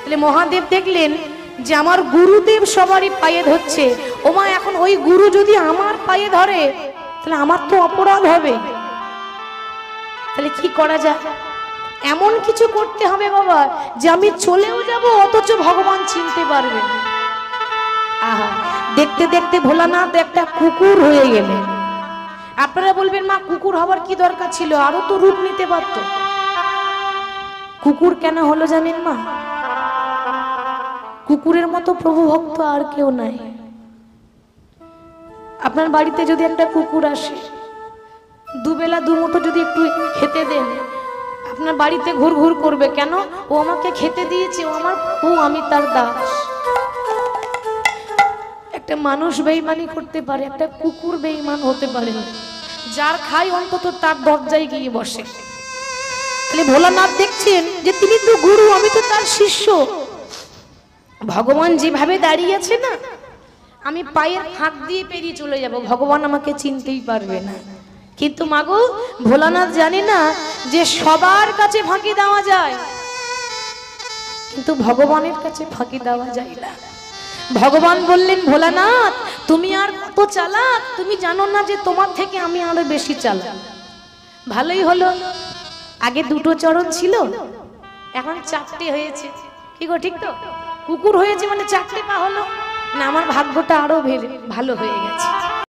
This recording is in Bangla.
তাহলে মহাদেব দেখলেন যে আমার গুরুদেব সবারই পায়ে ধরছে, ওমা এখন ওই গুরু যদি আমার পায়ে ধরে তাহলে আমার তো অপরাধ হবে, তাহলে কি করা যায়? এমন কিছু করতে হবে বাবা যে আমি চলেও যাব অথচ ভগবান চিনতে পারবে না। আহা, দেখতে দেখতে ভোলানাথ একটা কুকুর হয়ে গেলেন। আপনারা বলবেন মা কুকুর হবার কি দরকার ছিল, আরো তো রূপ নিতে পারতো। কুকুর কেন হলো জানেন মা? কুকুরের মতো প্রভু ভক্ত আর কেউ নাই। আপনার বাড়িতে যদি একটা কুকুর আসে, দুবেলা দুমুঠো যদি একটু খেতে দেন, আপনার বাড়িতে ঘুর ঘুর করবে, কেন? ও আমাকে খেতে দিয়েছে, ও আমার, ও আমি তার দাস। একটা মানুষ বেঈমানি করতে পারে, একটা কুকুর বেঈমান হতে পারে না। যার খায় অন্তত তার দরজায় গিয়ে বসে। তাহলে ভোলানাথ দেখছেন যে তিনি তো গুরু, আমি তো তার শিষ্য। ভগবান যেভাবে দাঁড়িয়ে আছে না, আমি পায়ের ফাঁক দিয়ে পেরিয়ে চলে যাব, ভগবান আমাকে চিনতেই পারবে না। কিন্তু মাগো ভোলানাথ জানে না যে সবার কাছে ফাঁকি দেওয়া যায়, কিন্তু ভগবানের কাছে ফাঁকি দেওয়া যায় না। ভগবান বললেন ভোলানাথ তুমি আর কত চালাক, তুমি জানো না যে তোমার থেকে আমি আরো বেশি চালাক। ভালোই হলো, আগে দুটো চরণ ছিল, এখন চারটে হয়েছে। কি গো, ঠিক তো? কুকুর হয়েছে মানে চারটে পা হলো না, আমার ভাগ্যটা আরো ভালো হয়ে গেছে।